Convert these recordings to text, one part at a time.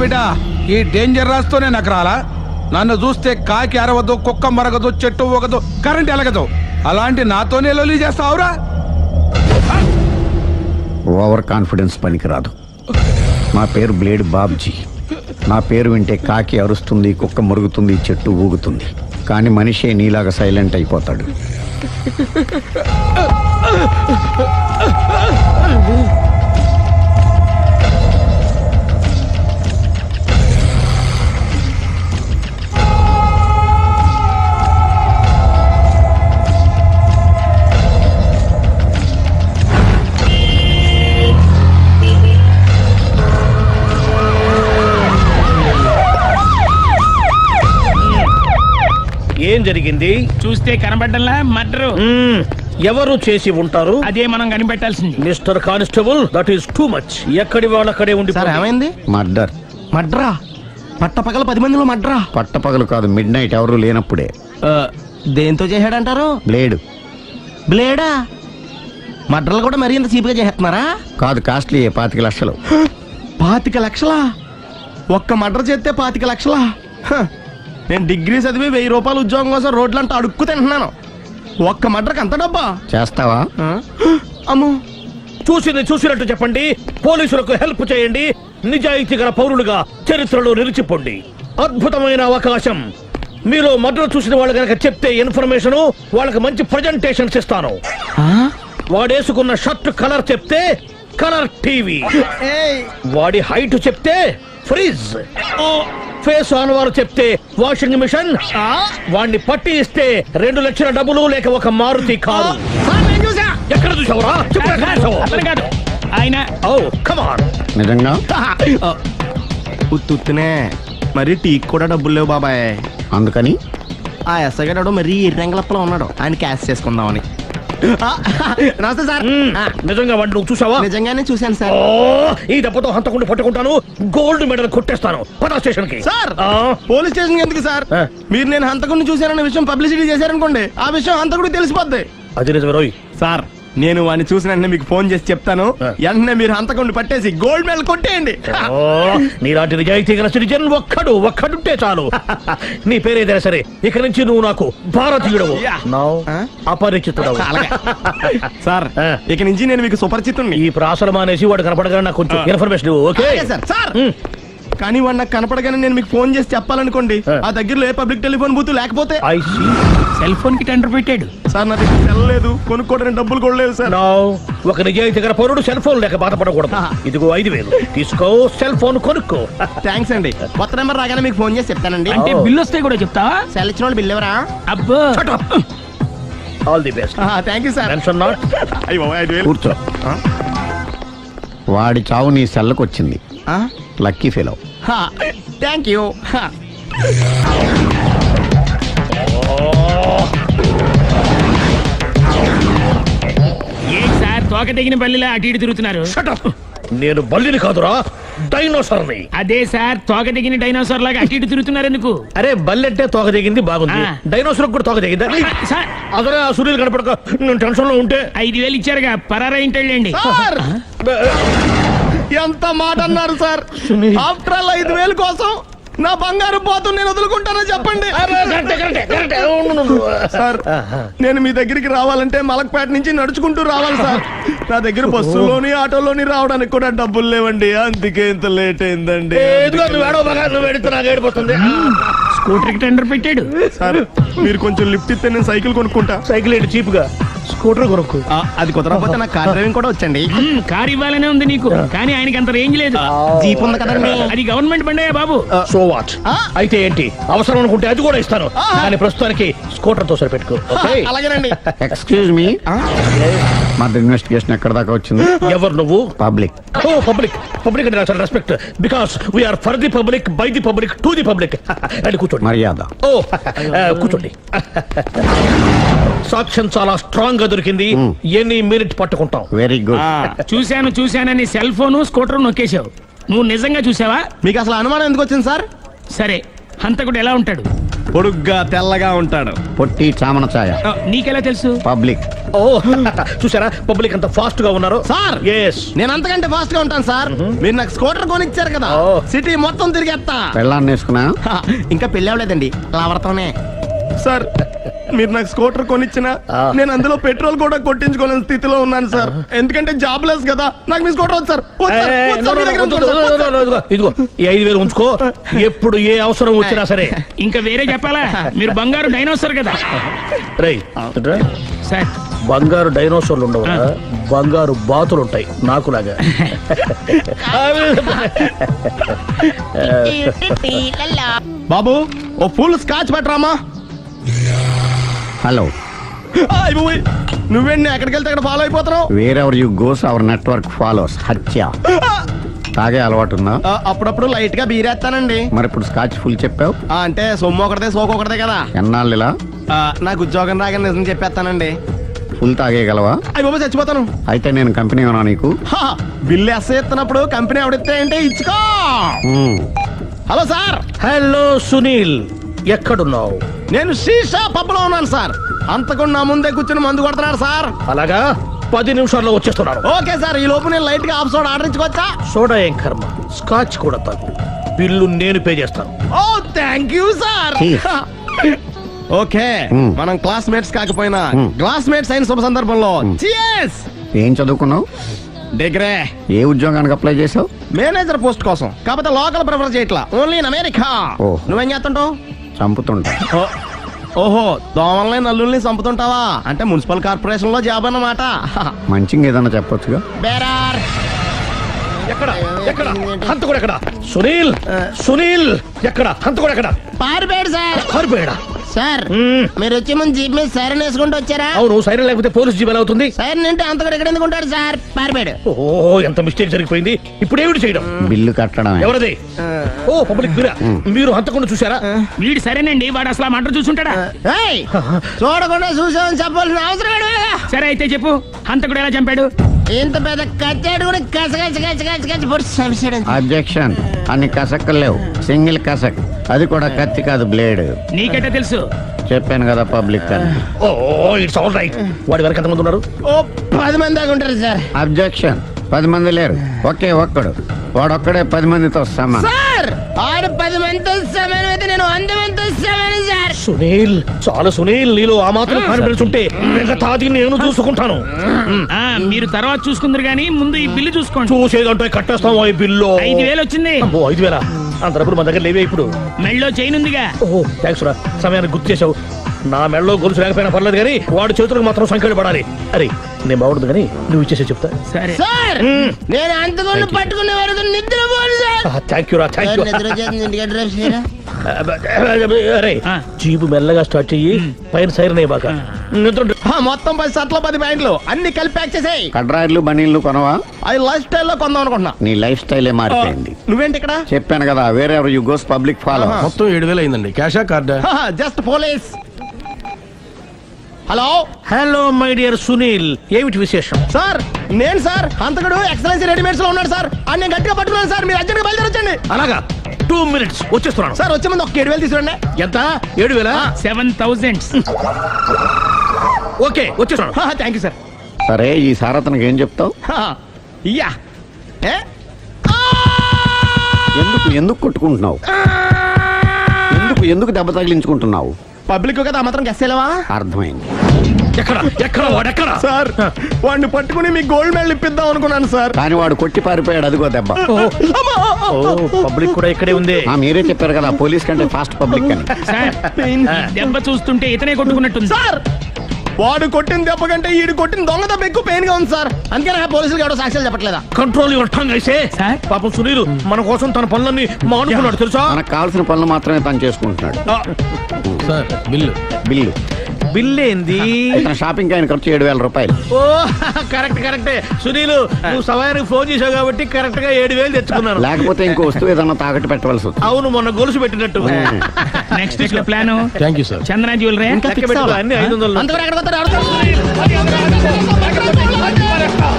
బిడ్డ ఈ డేంజర్ రాస్తూనే నాకు రాలా. నన్ను చూస్తే కాకి అరవదు, కుక్క మరగదు, చెట్టు ఊగదు, కరెంట్ ఎలగదు. అలాంటి నాతోనే లొలి చేస్తావురా? ఓవర్ కాన్ఫిడెన్స్ పనికిరాదు. నా పేరు బ్లేడ్ బాబ్జీ. నా పేరు వింటే కాకి అరుస్తుంది, కుక్క మురుగుతుంది, చెట్టు ఊగుతుంది. కానీ మనిషే నీలాగా సైలెంట్ అయిపోతాడు. ఏం జరిగింది? చూస్తే కనబడ్డంలా మర్డరు. ఎవరు చేసి ఉంటారు? అదే మనం కనిపెట్టాల్సింది. Mister constable, that is too much. ఎక్కడి వాళ్ళక్కడే ఉండి. సార్ ఏమైంది? మర్డర్. మడ్రా? పట్టపగల 10 మందిలో మడ్రా? పట్టపగలు కాదు, మిడ్ నైట్ ఎవరు లేనప్పుడే. దేంతో చేశాడంటారు? బ్లేడ్. బ్లేడా? మడ్రలు కూడా మరీ ఇంత చీప్గా చేస్తున్నారా? కాదు, కాస్ట్లీ 25 లక్షలు. 25 లక్షలా? ఒక్క మడ్ర చేస్తే 25 లక్షలా? నేను డిగ్రీ చదివి 1000 రూపాయలు ఉద్యోగం కోసం రోడ్లంతా అడుక్కు తింటున్నాను. ఒక్క మడ్రకు అంత డబ్బా? చేస్తావా? అమ్మో. చూసింది చూసినట్టు చెప్పండి. పోలీసులకు హెల్ప్ చేయండి. నిజాయితీ గల పౌరులుగా చరిత్రలో నిలిచిపోండి. అద్భుతమైన అవకాశం. మీరు మర్డర్ చూసిన వాళ్ళు కనుక చెప్తే ఇన్ఫర్మేషన్, వాళ్ళకి మంచి ప్రజెంటేషన్స్ ఇస్తాను. వాడేసుకున్న షర్ట్ కలర్ చెప్తే కలర్ టీవీ, వాడి హైట్ చెప్తే ఫ్రిజ్, ఫేస్ ఆన్ వారు చెప్తే వాషింగ్ మిషన్, వాడిని పట్టి ఇస్తే 2 లక్షల డబ్బులు లేక ఒక మారుతి కారు. ఎక్కడ చూసావురా? కాదు ఆయన. Oh come on. నిజంగా? ఉత్తునే మరి టీకి కూడా డబ్బులు లేవు బాబాయ్. అందుకని ఆ ఎస్ఐగాడు మరీ ఎర్రంగలప్పలో ఉన్నాడు, ఆయన క్యాష్ చేసుకుందామని. నమస్తే సార్. నిజంగా వాడిని నువ్వు చూసావా? నిజంగానే చూశాను సార్. ఈ దెబ్బతో హంతకుండా పట్టుకుంటాను, గోల్డ్ మెడల్ కొట్టేస్తాను. పదా స్టేషన్ కి. సార్ పోలీస్ స్టేషన్ ఎందుకు సార్? మీరు నేను హంతకుడిని చూశానన్న విషయం పబ్లిసిటీ చేశారనుకోండి, ఆ విషయం హంతకుడికి తెలిసిపోద్ది. అది నిజమే రోయ్. సార్ నేను వాడిని చూసిన వెంటనే మీకు ఫోన్ చేసి చెప్తాను. వెంటనే మీరు హంతకుడిని పట్టేసి గోల్డ్ మెడల్ కొట్టేయండి. నీలాంటి నిజాయితీ గల సిటిజన్ ఒక్కడుంటే చాలు. నీ పేరేదైనా సరే, ఇక నుంచి నువ్వు నాకు భారతీయుడవు, అపరిచితుడవు. సార్ ఇక నుంచి నేను మీకు సుపరిచితుణ్ణి. ఈ ప్రాసలు మానేసి వాడు కనపడగానే నాకు కొంచెం ఇన్ఫర్మేషన్. Okay sir. కానీ వాడు నాకు కనపడగానే నేను మీకు ఫోన్ చేసి చెప్పాలనుకోండి, ఆ దగ్గరలో ఏ పబ్లిక్ టెలిఫోన్ బూత్ లేకపోతే. సెల్ ఫోన్ కి టెండర్ పెట్టాడు సార్. నా దగ్గర వెళ్ళలేదు, కొనుక్కోవడానికి డబ్బులు కూడా లేవు సార్. ఒక నిజాయితీ గల పౌరుడు సెల్ ఫోన్ లేక బాధపడకూడదు. ఇదిగో 5000 తీసుకో, సెల్ ఫోన్ కొనుక్కో. థ్యాంక్స్ అండి. కొత్త నెంబర్ రాగానే మీకు ఫోన్ చేసి చెప్తానండి. అంటే బిల్ వస్తే కూడా చెప్తావా? సెల్ ఇచ్చిన వాళ్ళు బిల్ ఎవరా? అబ్బో. All the best. Thank you sir. Tension not. కూర్చో. వాడి చావు నీ సెల్లకు వచ్చింది. Lucky fellow. Thank you. ఏం సార్ తోక తెగిన బల్లిలా అటు ఇటు తిరుగుతున్నారు? నేను బల్లిని కాదురా, డైనోసార్ని. అదే సార్ తోక తెగిన డైనోసార్ లాగా అటు ఇటు తిరుగుతున్నారు ఎందుకు? అరే బల్లెట్టే తోక దిగింది బాగుంది, డైనోసార్ కూడా తోక దిగిందా? సార్ అసలే ఆ సూర్యులు కనపడక నేను టెన్షన్ లో ఉంటే 5000 ఇచ్చారుగా, పరారా ఇంటండి. ఎంత మాట అన్నారు సార్? ఆఫ్టర్ ఆల్ 5000 కోసం నా బంగారు పోతు నేను వదులుకుంటానని చెప్పండి సార్. నేను మీ దగ్గరికి రావాలంటే మలక్పేట నుంచి నడుచుకుంటూ రావాలి సార్. నా దగ్గర బస్సులోని ఆటోలోని రావడానికి కూడా డబ్బులు లేవండి, అందుకే ఇంత లేట్ అయిందండి. స్కూటర్ కి టెండర్ పెట్టాడు సార్. మీరు కొంచెం లిఫ్ట్ ఇస్తే నేను సైకిల్ కొనుక్కుంటా. సైకిల్ ఏంటి చీప్ గా, స్కూటర్ కొనుక్కు. అది కుదరకపోతే నాకు కార్ డ్రైవింగ్ కూడా వచ్చండి. కార్ ఇవ్వాలనే ఉంది నీకు, కానీ ఆయనకి అంత రేంజ్ లేదు. జీప్ ఉంది కదండి. అది గవర్నమెంట్ బండే బాబు. So what? అయితే ఏంటి, అవసరం అనుకుంటే అది కూడా ఇస్తాను, కానీ ప్రస్తుతానికి స్కూటర్ తో సరిపెట్టుకో. అలాగేనండి. ఎక్స్క్యూజ్ మీ, మర్డర్ ఇన్వెస్టిగేషన్ ఎక్కడ దాకా వచ్చింది? ఎవరు నువ్వు? పబ్లిక్. ఓ పబ్లిక్. పబ్లిక్ అంటే నాకు respect, because we are for the public, by the public, to the public. అని కూర్చోండి. మర్యాద. ఓ కూర్చోండి. సాక్ష్యం చాలా స్ట్రాంగ్ గా దొరికింది, ఎన్ని మినిట్ పట్టుకుంటాం. Very good. చూశానని సెల్ ఫోను స్కూటర్ నొక్కేశావు. నువ్వు నిజంగా చూసావా? మీకు అసలు అనుమానం ఎందుకు వచ్చింది సార్? సరే, హంతకుడు ఎలా ఉంటాడు? పొడుగ్గా తెల్లగా ఉంటాడు. పొట్టి చామన ఛాయ. నీకెలా తెలుసు? పబ్లిక్. ఓ చూసారా పబ్లిక్ అంత ఫాస్ట్ గా ఉన్నారు. సార్ ఎస్ నేను అంతకంటే ఫాస్ట్ గా ఉంటాను సార్. మీరు నాకు స్కూటర్ కొనిచ్చారు కదా, ఓ. సిటీ మొత్తం తిరిగేస్తా. పెళ్ళాన్ని వేసుకున్నా. ఇంకా పెళ్లి అవ్వలేదండి, లావర్తోనే. సార్ మీరు నాకు స్కూటర్ కొనిచ్చిన నేను అందులో పెట్రోల్ కూడా కొట్టించుకోలేని స్థితిలో ఉన్నాను సార్. ఎందుకంటే జాబ్ లెస్ కదా, నాకు మీ స్కూటర్ వద్దు సార్. వద్దు సార్, వద్దు సార్, మీ దగ్గర ఉంది సార్. ఇదిగో ఈ 5,000 ఉంచుకో. ఎప్పుడు ఏ అవసరం వచ్చినా సరే. ఇంకా వేరే చెప్పాలా? మీరు బంగారు డైనోసర్ కదా రై సార్. బంగారు డైనోసార్లు ఉండవు, బంగారు బాతులు ఉంటాయి నాకులాగా. బాబు ఓ ఫుల్ స్కాచ్ పెట్టరామా. హలో. నువ్వేండి ఎక్కడికి వెళ్తే అక్కడ ఫాలో అయిపోతున్నావు. Wherever you goes our network follows. హత్య. తాగే అలవాటు ఉందా? అప్పుడప్పుడు లైట్ గా బీరేస్తానండి. మరి ఇప్పుడు స్కాచ్ ఫుల్ చెప్పావు. అంటే సొమ్ము ఒకటిదే సోకు ఒకటిదే కదా. ఎన్నాళ్ళు ఇలా? నాకు ఉద్యోగం రాగానే నిజం చెప్పేస్తానండి. ఫుల్ తాగేయగలవా? అయ్యి బాబు చచ్చిపోతాను. అయితే నేను కంపెనీ ఉన్నా నీకు. బిల్లు ఎస్ ఎత్తినప్పుడు కంపెనీ ఎవడితే అంటే ఇచ్చుకో. Hello sir. హలో సునీల్, ఎక్కడున్నావు? నేను శీషా పబ్ లో ఉన్నాను సార్. అంతకుండా నా ముందే కూర్చుని మందు కొడుతున్నాడు సార్. అలాగా 10 నిమిషాల్లో వచ్చేస్తున్నాను. ఓకే సార్, ఈ లోపు నేను లైట్ గా హాఫ్ సోడా ఆర్డర్ ఇచ్చుకోవచ్చా? సోడా ఏం కర్మ, స్కాచ్ కూడా తాగు. బిల్లు నేను పే చేస్తాను. O thank you sir. Cheers. Okay మనం క్లాస్మేట్స్ కాకపోయినా క్లాస్మేట్స్ అయిన శుభ సందర్భంలో cheers. ఏం చదువుకున్నావు? డిగ్రీ. ఏ ఉద్యోగానికి అప్లై చేసావు? మేనేజర్ పోస్ట్ కోసం, కాకపోతే లోకల్ ప్రిఫర్ చేయట్లా, ఓన్లీ ఇన్ అమెరికా. ఓ. నువ్వేం చేస్తుంటావు? చంపుతుంటా. ఓహో, దోమల్ని నల్లుల్ని చంపుతుంటావా? అంటే మున్సిపల్ కార్పొరేషన్ లో జాబ్ అన్నమాట. మంచిగా ఏదన్నా చెప్పొచ్చుగా. బేరార్. ఎక్కడ ఎక్కడ హంతకుడు ఎక్కడ? సునీల్, సునీల్ ఎక్కడ? హంతకుడు ఎక్కడ? పారిపోయాడు సార్. కారిపోయాడా? సార్ మీరు వచ్చే ముందు జీప్ మీద సైరన్ వేసుకుంటూ వచ్చారా? అవును, సైరన్ లేకపోతే పోలీస్ జీవన్ అవుతుంది. సైరన్ అంటే అంతకుడు ఎక్కడ ఎందుకు ఉంటాడు సార్? పారిపోయాడు. ఓ ఎంత మిస్టేక్ జరిగిపోయింది. ఇప్పుడు ఏమిటి చేయడం? బిల్లు కట్టడమే. ఎవరది? ఓ పబ్లిక్ మీరా? మీరు హంతకుండా చూసారా? వీడు సరేనండి, వాడు అసలు ఆ మంట చూసుంటాడా? ఏయ్, చూడకుండా చూసామని చెప్పాల్సిన అవసరం లేదు. సరే అయితే చెప్పు, హంతకుడు ఎలా చంపాడు? ఇంత పెద్ద కచ్చాడు కూడా కచ్చ పొడి సమస్య. అబ్జెక్షన్. అన్ని కసక్కులు లేవు, సింగిల్ కసక్. అది కూడా కత్తి కాదు, బ్లేడ్. నీకెట్టా తెలుసు? చెప్పాను కదా పబ్లిక్ అని. Oh it's all right. వాడి వరకు ఎంతమంది ఉన్నారు? ఓ 10 మంది దాకా ఉంటారు సార్. అబ్జెక్షన్. 10 మంది లేరు, ఒకే ఒక్కడు. వాడొక్కడే 10 మందితో సమానం. సార్ ఆడు 10 మందితో సమానం అయితే నేను 100 మందితో సమానం సార్. సునీల్, చాలా సునీల్, నీలో ఆ మాత్రం కాన్ఫిడెన్స్ ఉంటే మిగతాది నేను చూసుకుంటాను. ఆ మీరు తర్వాత చూసుకుందరు గానీ ముందు ఈ బిల్లు చూసుకోండి. చూసేదంటే కట్టేస్తాం ఈ బిల్లు. 5,000 వచ్చింది. 5,000 అంత డబ్బులు మన దగ్గర లేవే ఇప్పుడు. మెళ్ళో చైన్ ఉందిగా. ఓహో థ్యాంక్స్ రా, సమయానికి గుర్తు చేసావు. నా మెడలో గొలుసు లేకపోయినా పర్లేదు కానీ వాడి చేతులకు మాత్రం సంఖ్యలు పడాలి. అరే నేను బాగుండదు కానీ నువ్వు ఇచ్చేసే చెప్తా. సరే సార్ నేను అంతకుండా పట్టుకునే వరకు నిద్రపోను సార్. థ్యాంక్ యూ రా, థ్యాంక్ యూ. నిద్ర వచ్చేస్తుంది, ఇంటికి డ్రైవ్ చేయరా? అరే ఆ. జీబు మెల్లగా స్టార్ట్ చెయ్యి, పైన సైరన్ అయ్యాక నిద్ర. మొత్తం 10 షర్ట్లు 10 ప్యాంట్లు అన్ని కలిపి ప్యాక్ చేసేయ్. కడ్రాయిలు బనీళ్లు కొనవా? అది లైఫ్ స్టైల్లో కొందాం అనుకుంటున్నా. నీ లైఫ్ స్టైలే మారిపోయింది. నువ్వేంటి ఇక్కడ? చెప్పాను కదా, వేరే ఎవరు యు గోస్ పబ్లిక్ ఫాలో. మొత్తం 7,000 అయిందండి. క్యాషా కార్డా? Just police. Hello hello my dear Sunil, ఏమిటి విశేషం? సార్ నేను సార్ అంతకుడు ఎక్సలెన్సీ రెడీమేడ్స్ లో ఉన్నాడు సార్. అని నేను గట్టిగా పట్టుకున్నాను సార్. మీరు అర్జెంట్గా బయలుదేరొచ్చండి. అలాగా 2 minutes వచ్చేస్తున్నాను. సార్ వచ్చే ముందు ఒక 7,000 తీసుకురండి. ఎంత? 7,000? 7,000. ఓకే వచ్చేస్తున్నాను. Thank you sir. సరే ఈ సారతనకి ఏం చెప్తావు? ఇయ్యా ఏ? ఎందుకు ఎందుకు కొట్టుకుంటున్నావు? ఎందుకు దెబ్బ తగిలించుకుంటున్నావు? పబ్లిక్ కదా మాత్రం గెస్సేలేవా? అర్థమైంది. ఎక్కడ ఎక్కడ వాడెక్కడ? సార్ వాడిని పట్టుకుని మీ గోల్డ్ మెడల్ ఇప్పిద్దాం అనుకున్నాను సార్. కానీ వాడు కొట్టి పారిపోయాడు, అదిగో దెబ్బ. ఓ పబ్లిక్ కూడా ఇక్కడే ఉంది. మీరే చెప్పారు కదా పోలీస్ కంటే ఫాస్ట్ పబ్లిక్ అని. సార్ దెబ్బ చూస్తుంటే ఇతనే కొట్టుకున్నట్టుంది. సార్ వాడు కొట్టిన దెబ్బ కంటే ఈడు కొట్టిన దొంగ దెబ్బ ఎక్కువ పెయిన్ గా ఉంది సార్. అందుకే నా పోలీసులు ఎవడో సాక్ష్యాలు చెప్పట్లేదా? కంట్రోల్ యువర్ టంగ్ అయితే. సార్ పాపం సునీల్ మన కోసం తన పనులన్నీ మానుకున్నాడు తెలుసా? మనకు కావాల్సిన పనులు మాత్రమే తను చేసుకుంటున్నాడు. Sir bill. బిల్లు బిల్ ఏంది? ఇతను షాపింగ్ ఆయన ఖర్చు 7,000 రూపాయలు. ఓ కరెక్టే సునీల్, నువ్వు సమయానికి ఫోన్ చేసావు కాబట్టి కరెక్ట్ గా 7,000 తెచ్చుకున్నాను. లేకపోతే ఇంకో వస్తువు ఏదన్నా తాకట్టు పెట్టవలసి వస్తుంది. అవును, మొన్న గొలుసు పెట్టినట్టు. నెక్స్ట్ వీక్ లో plan thank you sir. Chandana jewellery. లెక్క పెట్టుకో, అన్ని 500. అంతవరకు ఎక్కడ పోతారు?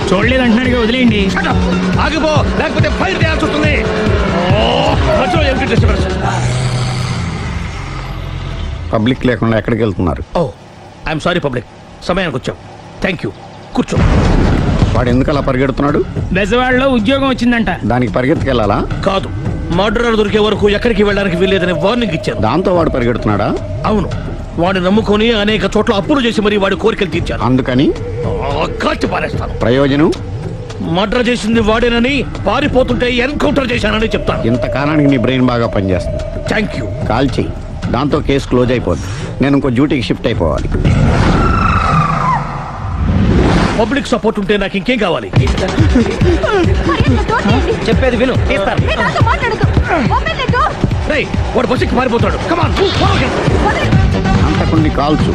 చూడలేదు అంటున్నాడు, వదిలేయండి. ఆగిపో, లేకపోతే ఫైర్ చేయాల్సి వస్తుంది. మధ్యలో ఏమిటి డిస్టర్బెన్స్? పబ్లిక్ లేకుండా ఎక్కడికి వెళ్తున్నారు? ఓ ఐఎమ్ సారీ పబ్లిక్, సమయానికి వచ్చాం. థ్యాంక్ యూ, కూర్చో. వాడు ఎందుకు అలా పరిగెడుతున్నాడు? బెజవాడలో ఉద్యోగం వచ్చిందంట. దానికి పరిగెత్తుకెళ్ళాలా? కాదు, మర్డరర్ దొరికే వరకు ఎక్కడికి వెళ్ళడానికి వీల్లేదని వార్నింగ్ ఇచ్చాను. దాంతో వాడు పరిగెడుతున్నాడా? అవును, వాడిని నమ్ముకొని అనేక చోట్ల అప్పులు చేసి మరీ వాడి కోరికలు తీర్చాను. అందుకని కాల్చి పారేస్తాను. ప్రయోజనం? మర్డర్ చేసింది వాడేనని, పారిపోతుంటే ఎన్కౌంటర్ చేశానని చెప్తాను. ఇంతకాలానికి నీ బ్రెయిన్ బాగా పనిచేస్తుంది. Thank you. కాల్ చెయ్యి, దాంతో కేసు క్లోజ్ అయిపోద్ది. నేను ఇంకో డ్యూటీకి షిఫ్ట్ అయిపోవాలి. పబ్లిక్ సపోర్ట్ ఉంటే నాకు ఇంకేం కావాలి? చెప్పేది విను, తీస్తాను. రేయ్, వాడు బస్సుకి పారిపోతాడు. కమాన్, అంతకుని కాల్చు.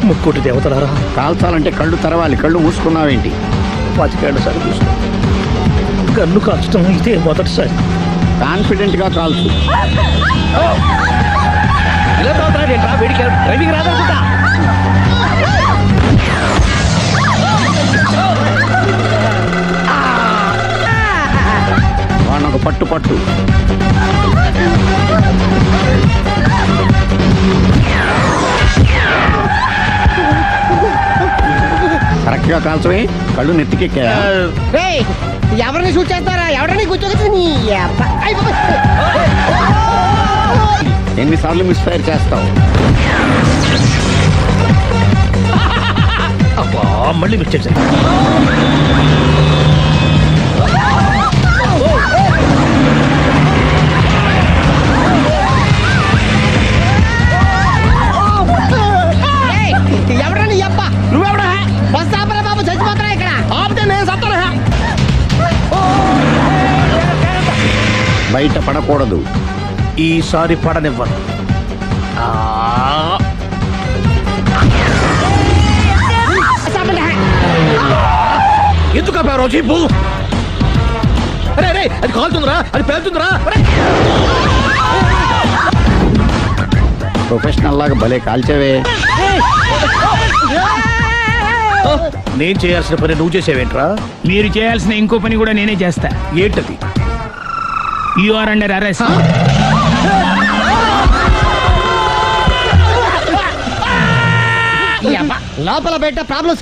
ముక్కోటి దేవతలారా, కాల్చాలంటే కళ్ళు తెరవాలి. కళ్ళు మూసుకున్నావేంటి? 25 సార్లు చూసుకో. గన్ను కాల్చడం ఇదే మొదటిసారి. కాన్ఫిడెంట్ గా కాల్చు. ఇలా తాగుతున్నాడేంట్రా? వీడికి డ్రైవింగ్ రాదనుకుంటా. వాడిని ఒక పట్టు పట్టు. కరెక్ట్ గా కాల్చవే. కళ్ళు నెత్తికెక్కా? ఎవరిని షూట్ చేస్తారా? ఎవరిని కూర్చోగచ్చు. ఎన్నిసార్లు మిస్ ఫైర్ చేస్తావు? అబ్బా, మళ్ళీ మిస్ చేశాను. ఎవరని అబ్బా? నువ్వెవడా? బస్ ఆపరా బాబు, చచ్చిపోతారా ఇక్కడ. ఆపితే నేను సత్తాను. బయట పడకూడదు. ఈసారి పడనివ్వను. ఎందుకు ఆపారో జీపు? అరే, అది కాలుతుందిరా, అది పేలుతుందిరా. ప్రొఫెషనల్ లాగా భలే కాల్చేవే. నేను చేయాల్సిన పని నువ్వు చేసేవేంట్రా? మీరు చేయాల్సిన ఇంకో పని కూడా నేనే చేస్తా. ఏంటది? You are under arrest. లోపల పెట్ట ప్రాబ్లమ్స్